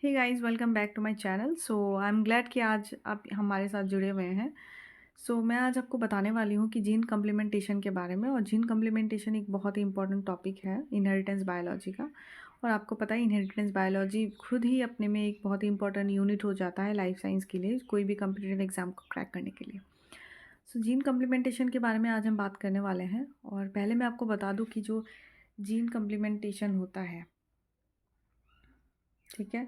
Hey guys, welcome back to my channel. I am glad कि आज आप हमारे साथ जुड़े हुए हैं। मैं आज आपको बताने वाली हूँ कि जीन कम्प्लीमेंटेशन के बारे में। और जीन कम्प्लीमेंटेशन एक बहुत ही इंपॉर्टेंट टॉपिक है इनहेरिटेंस बायोलॉजी का। और आपको पता है इनहेरिटेंस बायोलॉजी खुद ही अपने में एक बहुत ही इंपॉर्टेंट यूनिट हो जाता है लाइफ साइंस के लिए, कोई भी कम्पिटिटिव एग्जाम को क्रैक करने के लिए। जीन कम्प्लीमेंटेशन के बारे में आज हम बात करने वाले हैं। और पहले मैं आपको बता दूँ कि जो जीन कम्प्लीमेंटेशन होता है, ठीक है,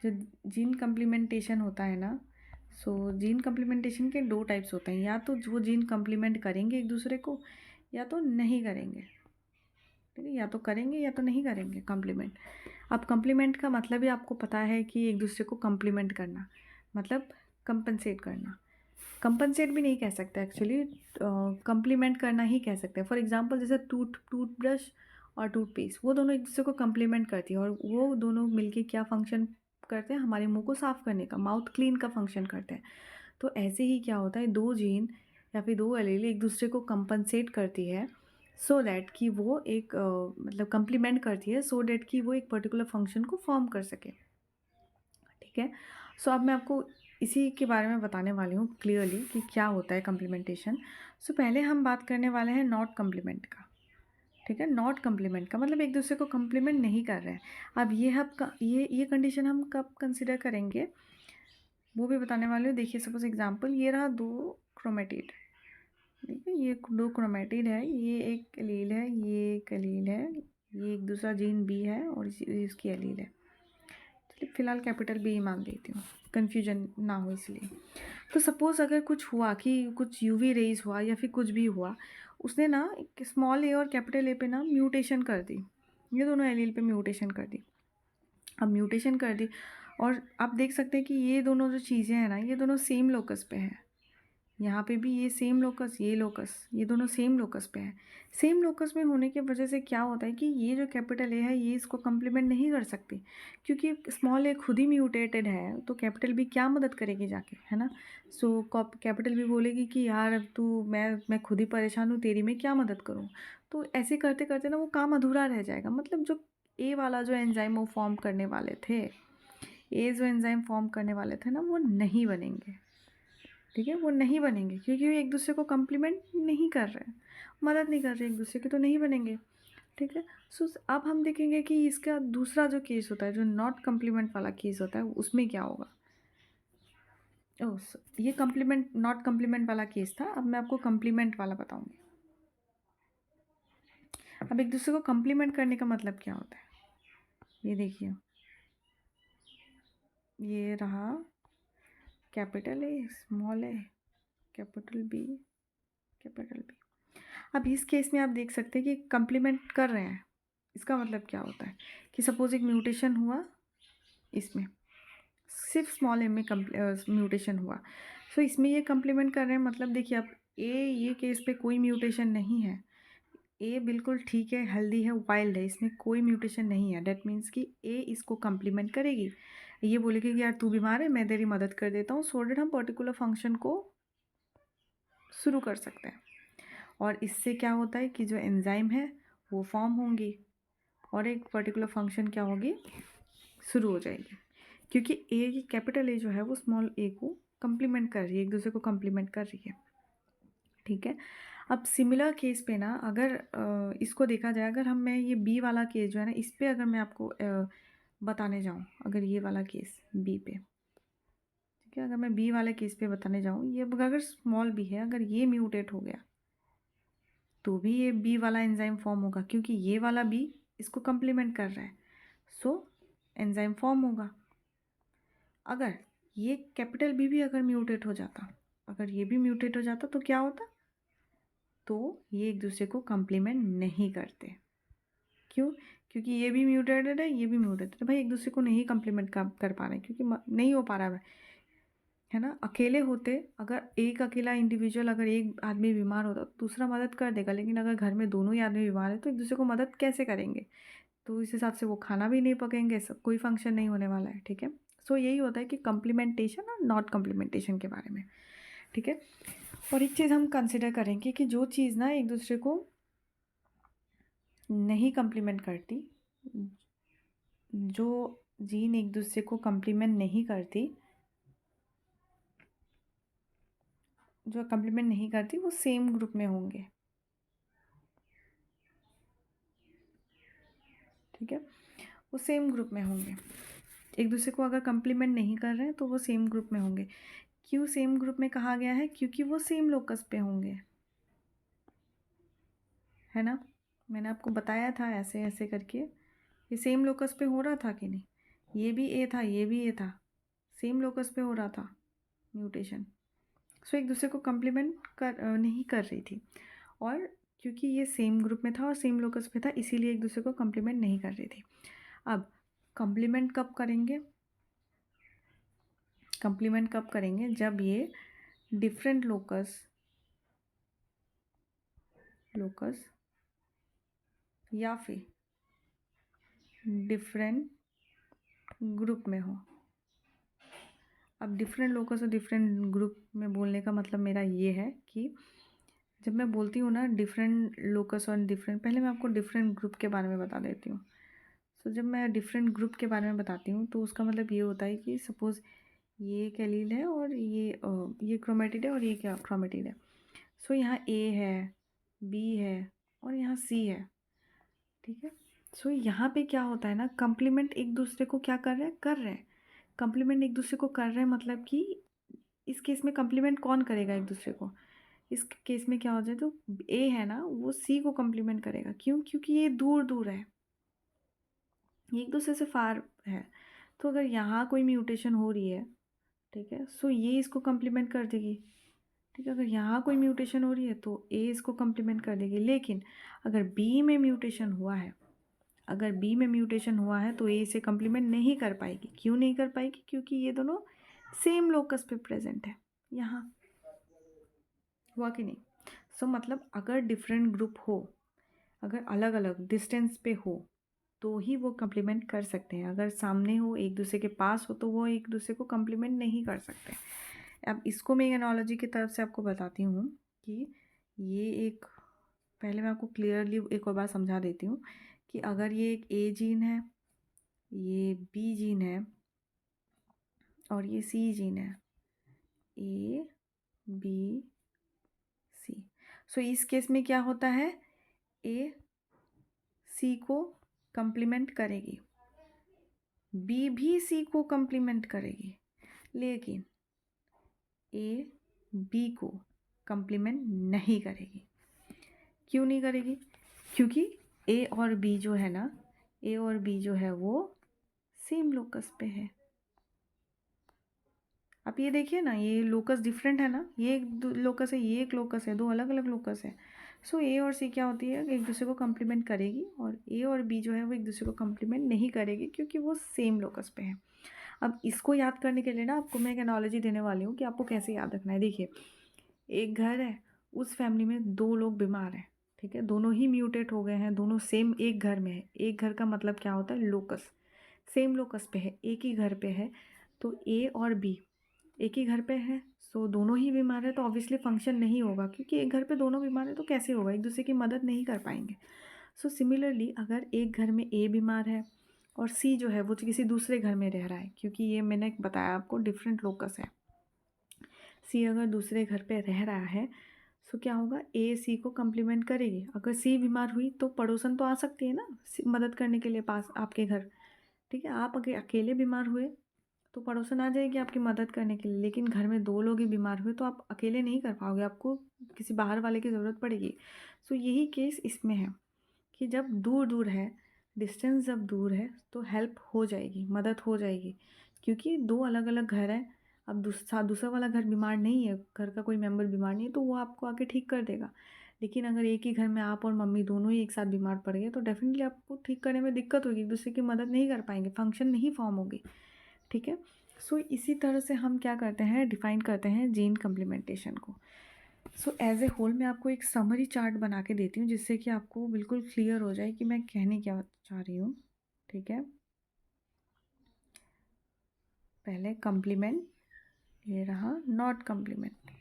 जो जीन कम्प्लीमेंटेशन होता है ना, जीन कम्प्लीमेंटेशन के दो टाइप्स होते हैं। या तो वो जीन कम्प्लीमेंट करेंगे एक दूसरे को, या तो नहीं करेंगे। ठीक है, या तो करेंगे या तो नहीं करेंगे कम्प्लीमेंट। अब कम्प्लीमेंट का मतलब ही आपको पता है कि एक दूसरे को कम्प्लीमेंट करना, मतलब कंपनसेट करना। कंपनसेट भी नहीं कह सकते एक्चुअली, कम्प्लीमेंट करना ही कह सकते हैं। फॉर एग्जांपल जैसे टूथब्रश और टूथपेस्ट, वो दोनों एक दूसरे को कम्प्लीमेंट करती है और वो दोनों मिलके क्या फंक्शन करते हैं, हमारे मुंह को साफ़ करने का, माउथ क्लीन का फंक्शन करते हैं। तो ऐसे ही क्या होता है, दो जीन या फिर दो एलील एक दूसरे को कंपनसेट करती है सो दैट कि वो एक मतलब कम्प्लीमेंट करती है सो दैट कि वो एक पर्टिकुलर फंक्शन को फॉर्म कर सके। ठीक है। अब मैं आपको इसी के बारे में बताने वाली हूँ क्लियरली कि क्या होता है कम्प्लीमेंटेशन। पहले हम बात करने वाले हैं नॉट कम्प्लीमेंट का। ठीक है, नॉट कम्प्लीमेंट का मतलब एक दूसरे को कम्प्लीमेंट नहीं कर रहे हैं। अब ये कंडीशन हम कब कंसिडर करेंगे वो भी बताने वाले हूँ। देखिए, सपोज एग्जांपल ये रहा दो क्रोमेटिड। ठीक है, ये दो क्रोमेटिड है, ये एक एलील है, ये एक एलील है, ये एक दूसरा जीन बी है और इसकी एलील है। चलिए फिलहाल कैपिटल बी मान देती हूँ, कन्फ्यूजन ना हो इसलिए। तो सपोज़ अगर कुछ हुआ कि कुछ यूवी रेज हुआ या फिर कुछ भी हुआ, उसने ना स्मॉल ए और कैपिटल ए पे ना म्यूटेशन कर दी, ये दोनों एलील पे म्यूटेशन कर दी। अब म्यूटेशन कर दी और आप देख सकते हैं कि ये दोनों जो चीज़ें हैं ना, ये दोनों सेम लोकस पे हैं। यहाँ पे भी ये सेम लोकस, ये लोकस, ये दोनों सेम लोकस पे है। सेम लोकस में होने की वजह से क्या होता है कि ये जो कैपिटल ए है ये इसको कम्प्लीमेंट नहीं कर सकती, क्योंकि स्मॉल ए खुद ही म्यूटेटेड है, तो कैपिटल बी क्या मदद करेगी जाके, है ना। कैपिटल बी बोलेगी कि यार अब तू मैं खुद ही परेशान हूँ, तेरी मैं क्या मदद करूँ। तो ऐसे करते करते ना वो काम अधूरा रह जाएगा। मतलब जो ए वाला जो एंजाइम वो फॉर्म करने वाले थे, ए जो एंजाइम फॉर्म करने वाले थे ना, वो नहीं बनेंगे। ठीक है, वो नहीं बनेंगे क्योंकि वो एक दूसरे को कम्प्लीमेंट नहीं कर रहे हैं, मदद नहीं कर रहे एक दूसरे की, तो नहीं बनेंगे। ठीक है। अब हम देखेंगे कि इसका दूसरा जो केस होता है, जो नॉट कम्प्लीमेंट वाला केस होता है, उसमें क्या होगा। ये कम्प्लीमेंट नॉट कम्प्लीमेंट वाला केस था। अब मैं आपको कम्प्लीमेंट वाला बताऊंगी। अब एक दूसरे को कम्प्लीमेंट करने का मतलब क्या होता है, ये देखिए, ये रहा capital A, small A, capital B, capital B. अब इस केस में आप देख सकते हैं कि कम्प्लीमेंट कर रहे हैं। इसका मतलब क्या होता है कि सपोज एक म्यूटेशन हुआ, इसमें सिर्फ स्मॉल एम में म्यूटेशन हुआ, इसमें ये कम्प्लीमेंट कर रहे हैं। मतलब देखिए, अब ये केस पे कोई म्यूटेशन नहीं है, ए बिल्कुल ठीक है, हेल्दी है, वाइल्ड है, इसमें कोई म्यूटेशन नहीं है। डेट मीन्स कि ए इसको कम्प्लीमेंट करेगी, ये बोलेगी कि यार तू बीमार है, मैं तेरी मदद कर देता हूँ, सो डेट हम पर्टिकुलर फंक्शन को शुरू कर सकते हैं। और इससे क्या होता है कि जो एंजाइम है वो फॉर्म होंगी और एक पर्टिकुलर फंक्शन क्या होगी, शुरू हो जाएगी, क्योंकि ए कैपिटल ए जो है वो स्मॉल ए को कम्प्लीमेंट कर रही है, एक दूसरे को कम्प्लीमेंट कर रही है। ठीक है। अब सिमिलर केस पे ना अगर इसको देखा जाए, अगर मैं ये बी वाला केस जो है ना, इस पर अगर मैं आपको बताने जाऊँ, अगर ये वाला केस बी पे, ठीक है, अगर मैं बी वाले केस पे बताने जाऊँ, ये अगर स्मॉल बी है, अगर ये म्यूटेट हो गया तो भी ये बी वाला एंजाइम फॉर्म होगा, क्योंकि ये वाला बी इसको कम्प्लीमेंट कर रहा है, एंजाइम फॉर्म होगा। अगर ये कैपिटल बी भी अगर म्यूटेट हो जाता, अगर ये भी म्यूटेट हो जाता तो क्या होता, तो ये एक दूसरे को कम्प्लीमेंट नहीं करते। क्यों? क्योंकि ये भी म्यूटेटेड है, ये भी म्यूटेटेड है, भाई एक दूसरे को नहीं कम्प्लीमेंट कर पा रहे, क्योंकि नहीं हो पा रहा है ना। अकेले होते, अगर एक अकेला इंडिविजुअल, अगर एक आदमी बीमार होता तो दूसरा मदद कर देगा, लेकिन अगर घर में दोनों ही आदमी बीमार है तो एक दूसरे को मदद कैसे करेंगे। तो इस हिसाब से वो खाना भी नहीं पकेंगे, सब कोई फंक्शन नहीं होने वाला है। ठीक है। यही होता है कि कम्प्लीमेंटेशन और नॉट कम्प्लीमेंटेशन के बारे में। ठीक है। और एक चीज़ हम कंसिडर करेंगे कि जो चीज़ ना एक दूसरे को नहीं कम्प्लीमेंट करती, जो जीन एक दूसरे को कम्प्लीमेंट नहीं करती, जो कम्प्लीमेंट नहीं करती वो सेम ग्रुप में होंगे। ठीक है, वो सेम ग्रुप में होंगे। एक दूसरे को अगर कम्प्लीमेंट नहीं कर रहे हैं तो वो सेम ग्रुप में होंगे। क्यों सेम ग्रुप में कहा गया है? क्योंकि वो सेम लोकस पे होंगे, है ना। मैंने आपको बताया था ऐसे ऐसे करके ये सेम लोकस पे हो रहा था कि नहीं। ये भी ए था, ये भी ए था, सेम लोकस पे हो रहा था म्यूटेशन। सो एक दूसरे को कम्प्लीमेंट नहीं कर रही थी, और क्योंकि ये सेम ग्रुप में था और सेम लोकस पे था इसीलिए एक दूसरे को कम्प्लीमेंट नहीं कर रही थी। अब कम्प्लीमेंट कब करेंगे? कम्प्लीमेंट कब करेंगे? जब ये डिफरेंट लोकस या फिर डिफरेंट ग्रुप में हो। अब डिफरेंट लोकस और डिफरेंट ग्रुप में बोलने का मतलब मेरा ये है कि जब मैं बोलती हूँ ना डिफरेंट लोकस और डिफरेंट, पहले मैं आपको डिफरेंट ग्रुप के बारे में बता देती हूँ। सो जब मैं डिफरेंट ग्रुप के बारे में बताती हूँ तो उसका मतलब ये होता है कि सपोज़ ये एक एलील है और ये क्रोमेटिड है और ये क्या क्रोमेटिड है। सो यहाँ ए है, बी है और यहाँ सी है। ठीक है, सो यहाँ पे क्या होता है ना, कम्प्लीमेंट एक दूसरे को क्या कर रहे हैं, कम्प्लीमेंट एक दूसरे को कर रहे हैं। मतलब कि इस केस में कम्प्लीमेंट कौन करेगा एक दूसरे को? इस केस में क्या हो जाए तो ए है ना वो सी को कम्प्लीमेंट करेगा। क्यों? क्योंकि ये दूर दूर है, ये एक दूसरे से फार है। तो अगर यहाँ कोई म्यूटेशन हो रही है, ठीक है, सो ये इसको कम्प्लीमेंट कर देगी। ठीक है, अगर यहाँ कोई म्यूटेशन हो रही है तो ए इसको कम्प्लीमेंट कर देगी। लेकिन अगर बी में म्यूटेशन हुआ है, अगर बी में म्यूटेशन हुआ है तो ए इसे कम्प्लीमेंट नहीं कर पाएगी। क्यों नहीं कर पाएगी? क्योंकि ये दोनों सेम लोकस पे प्रेजेंट है। यहाँ हुआ कि नहीं? सो मतलब अगर डिफरेंट ग्रुप हो, अगर अलग अलग डिस्टेंस पे हो तो ही वो कम्प्लीमेंट कर सकते हैं। अगर सामने हो, एक दूसरे के पास हो, तो वो एक दूसरे को कम्प्लीमेंट नहीं कर सकते। अब इसको मैं एक एनालॉजी की तरफ से आपको बताती हूँ कि ये एक, पहले मैं आपको क्लियरली एक और बार समझा देती हूँ कि अगर ये एक ए जीन है, ये बी जीन है और ये सी जीन है, ए बी सी। सो इस केस में क्या होता है, ए सी को कम्प्लीमेंट करेगी, बी भी सी को कम्प्लीमेंट करेगी, लेकिन ए बी को कम्प्लीमेंट नहीं करेगी। क्यों नहीं करेगी? क्योंकि ए और बी जो है ना, ए और बी जो है वो सेम लोकस पे है। आप ये देखिए ना, ये लोकस डिफरेंट है ना, ये एक लोकस है, ये एक लोकस है, दो अलग अलग लोकस है। सो ए और सी क्या होती है, एक दूसरे को कम्प्लीमेंट करेगी, और ए और बी जो है वो एक दूसरे को कम्प्लीमेंट नहीं करेगी क्योंकि वो सेम लोकस पे है। अब इसको याद करने के लिए ना आपको मैं एक एनालॉजी देने वाली हूँ कि आपको कैसे याद रखना है। देखिए, एक घर है, उस फैमिली में दो लोग बीमार हैं, ठीक है, दोनों ही म्यूटेट हो गए हैं, दोनों सेम एक घर में है। एक घर का मतलब क्या होता है, लोकस, सेम लोकस पे है, एक ही घर पे है। तो ए और बी एक ही घर पे है, सो दोनों ही बीमार है, तो ऑब्वियसली फंक्शन नहीं होगा, क्योंकि एक घर पे दोनों बीमार है तो कैसे होगा, एक दूसरे की मदद नहीं कर पाएंगे। सो सिमिलरली अगर एक घर में ए बीमार है और सी जो है वो किसी दूसरे घर में रह रहा है, क्योंकि ये मैंने बताया आपको डिफरेंट लोकस है, सी अगर दूसरे घर पे रह रहा है, सो क्या होगा, ए सी को कम्प्लीमेंट करेगी। अगर सी बीमार हुई तो पड़ोसन तो आ सकती है ना मदद करने के लिए पास आपके घर। ठीक है, आप अगर अकेले बीमार हुए तो पड़ोसन आ जाएगी आपकी मदद करने के लिए, लेकिन घर में दो लोग ही बीमार हुए तो आप अकेले नहीं कर पाओगे, आपको किसी बाहर वाले की ज़रूरत पड़ेगी। सो यही केस इसमें है कि जब दूर दूर है, डिस्टेंस जब दूर है तो हेल्प हो जाएगी, मदद हो जाएगी, क्योंकि दो अलग अलग घर हैं। अब दूसरा वाला घर बीमार नहीं है, घर का कोई मेंबर बीमार नहीं है, तो वो आपको आके ठीक कर देगा। लेकिन अगर एक ही घर में आप और मम्मी दोनों ही एक साथ बीमार पड़ गए तो डेफिनेटली आपको ठीक करने में दिक्कत होगी, एक दूसरे की मदद नहीं कर पाएंगे, फंक्शन नहीं फॉर्म होगी। ठीक है, सो इसी तरह से हम क्या करते हैं, डिफाइन करते हैं जीन कम्प्लीमेंटेशन को। सो एज ए होल मैं आपको एक समरी चार्ट बना के देती हूँ जिससे कि आपको बिल्कुल क्लियर हो जाए कि मैं कहने क्या चाह रही हूँ। ठीक है, पहले कम्प्लीमेंट, ये रहा नॉट कम्प्लीमेंट।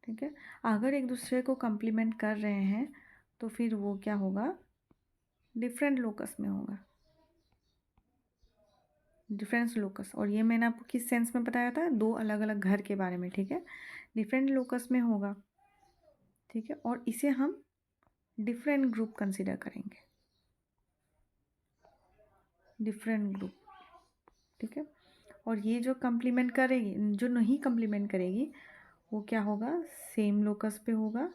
ठीक है, अगर एक दूसरे को कम्प्लीमेंट कर रहे हैं तो फिर वो क्या होगा, डिफरेंट लोकस में होगा, डिफरेंस लोकस। और ये मैंने आपको किस सेंस में बताया था, दो अलग अलग घर के बारे में, ठीक है। डिफरेंट लोकस में होगा, ठीक है, और इसे हम डिफरेंट ग्रुप कंसिडर करेंगे, डिफरेंट ग्रुप, ठीक है। और ये जो कंप्लीमेंट करेगी, जो नहीं कंप्लीमेंट करेगी, वो क्या होगा, सेम लोकस पे होगा,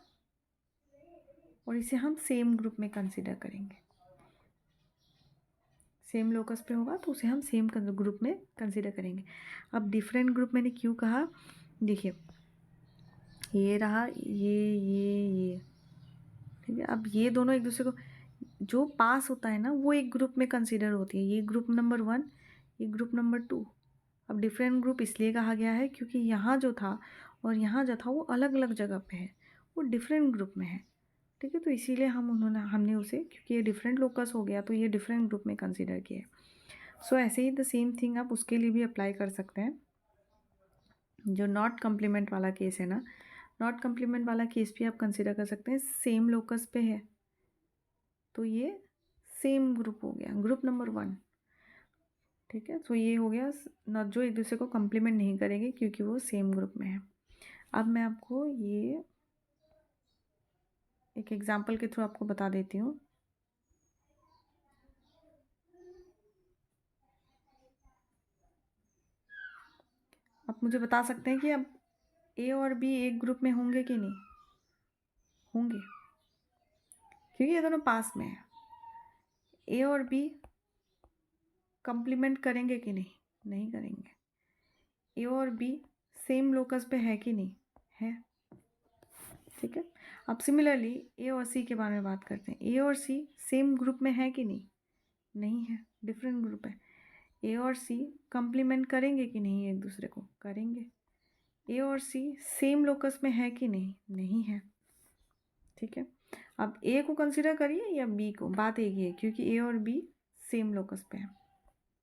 और इसे हम सेम ग्रुप में कंसिडर करेंगे। सेम लोकस पे होगा तो उसे हम सेम ग्रुप में कंसिडर करेंगे। अब डिफरेंट ग्रुप मैंने क्यों कहा, देखिए ये रहा, ये, ठीक है। अब ये दोनों एक दूसरे को जो पास होता है ना, वो एक ग्रुप में कंसिडर होती है, ये ग्रुप नंबर 1, ये ग्रुप नंबर 2। अब डिफरेंट ग्रुप इसलिए कहा गया है क्योंकि यहाँ जो था और यहाँ जो था वो अलग अलग जगह पे है, वो डिफरेंट ग्रुप में है, ठीक है। तो इसीलिए हमने उसे, क्योंकि ये डिफरेंट लोकस हो गया तो ये डिफरेंट ग्रुप में कंसिडर किया है। सो ऐसे ही द सेम थिंग आप उसके लिए भी अप्लाई कर सकते हैं। जो नॉट कम्प्लीमेंट वाला केस है ना, नॉट कम्प्लीमेंट वाला केस भी आप कंसिडर कर सकते हैं, सेम लोकस पे है तो ये सेम ग्रुप हो गया, ग्रुप नंबर 1, ठीक है। तो ये हो गया न, जो एक दूसरे को कम्प्लीमेंट नहीं करेंगे क्योंकि वो सेम ग्रुप में है। अब मैं आपको ये एक एग्जांपल के थ्रू आपको बता देती हूँ। आप मुझे बता सकते हैं कि अब ए और बी एक ग्रुप में होंगे कि नहीं होंगे, क्योंकि ये दोनों पास में है। ए और बी कम्प्लीमेंट करेंगे कि नहीं, नहीं करेंगे। ए और बी सेम लोकस पे है कि नहीं, है, ठीक है। अब सिमिलरली ए और सी के बारे में बात करते हैं। ए और सी सेम ग्रुप में है कि नहीं, नहीं है, डिफरेंट ग्रुप है। ए और सी कम्प्लीमेंट करेंगे कि नहीं, एक दूसरे को करेंगे। ए और सी सेम लोकस में है कि नहीं, नहीं है, ठीक है। अब ए को कंसिडर करिए या बी को, बात एक ही है क्योंकि ए और बी सेम लोकस पे है।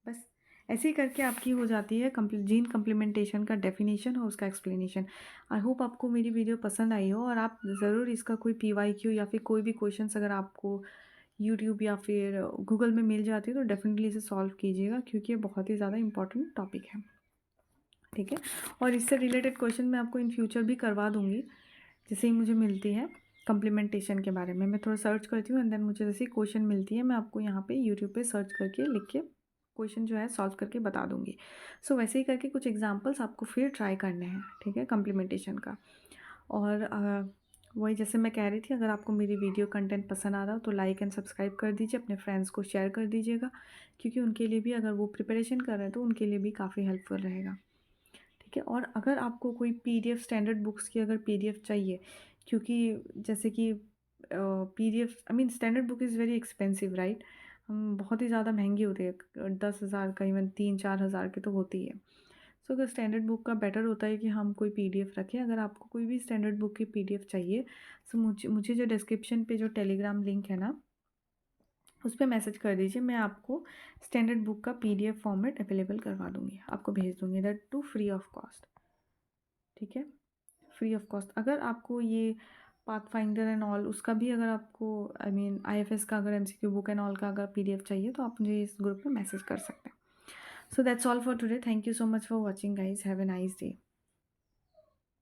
बस ऐसे ही करके आपकी हो जाती है जीन कम्प्लीमेंटेशन का डेफिनेशन और उसका एक्सप्लेनेशन। आई होप आपको मेरी वीडियो पसंद आई हो और आप ज़रूर इसका कोई PYQ या फिर कोई भी क्वेश्चंस अगर आपको यूट्यूब या फिर गूगल में मिल जाती है तो डेफिनेटली इसे सॉल्व कीजिएगा, क्योंकि ये बहुत ही ज़्यादा इंपॉर्टेंट टॉपिक है, ठीक है। और इससे रिलेटेड क्वेश्चन मैं आपको इन फ्यूचर भी करवा दूँगी जैसे ही मुझे मिलती है कम्प्लीमेंटेशन के बारे में। मैं थोड़ा सर्च करती हूँ एंड देन मुझे जैसे क्वेश्चन मिलती है मैं आपको यहाँ पे यूट्यूब पे सर्च करके लिख के क्वेश्चन जो है सॉल्व करके बता दूँगी। सो वैसे ही करके कुछ एग्जांपल्स आपको फिर ट्राई करने हैं, ठीक है, कम्प्लीमेंटेशन का। और वही जैसे मैं कह रही थी, अगर आपको मेरी वीडियो कंटेंट पसंद आ रहा हो तो लाइक एंड सब्सक्राइब कर दीजिए, अपने फ्रेंड्स को शेयर कर दीजिएगा, क्योंकि उनके लिए भी, अगर वो प्रिपरेशन कर रहे हैं तो उनके लिए भी काफ़ी हेल्पफुल रहेगा, ठीक है। और अगर आपको कोई PDF स्टैंडर्ड बुक्स की अगर PDF चाहिए, क्योंकि जैसे कि PDF I mean standard book is very expensive right, बहुत ही ज़्यादा महंगी होती है, 10,000 का, इवन 3-4 हज़ार की तो होती है। सो अगर स्टैंडर्ड बुक का बेटर होता है कि हम कोई PDF रखें। अगर आपको कोई भी स्टैंडर्ड बुक की PDF चाहिए सो मुझे जो डिस्क्रिप्शन पे जो टेलीग्राम लिंक है ना, उस पर मैसेज कर दीजिए, मैं आपको स्टैंडर्ड बुक का PDF फॉर्मेट अवेलेबल करवा दूँगी, आपको भेज दूँगी, that too free of cost, ठीक है, फ्री ऑफ कॉस्ट। अगर आपको ये पाथफाइंडर एंड ऑल उसका भी अगर आपको आई मीन IFS का अगर MCQ बुक एंड ऑल का अगर PDF चाहिए तो आप मुझे इस ग्रुप में मैसेज कर सकते हैं। So that's all for today, thank you so much for watching guys, have a nice day.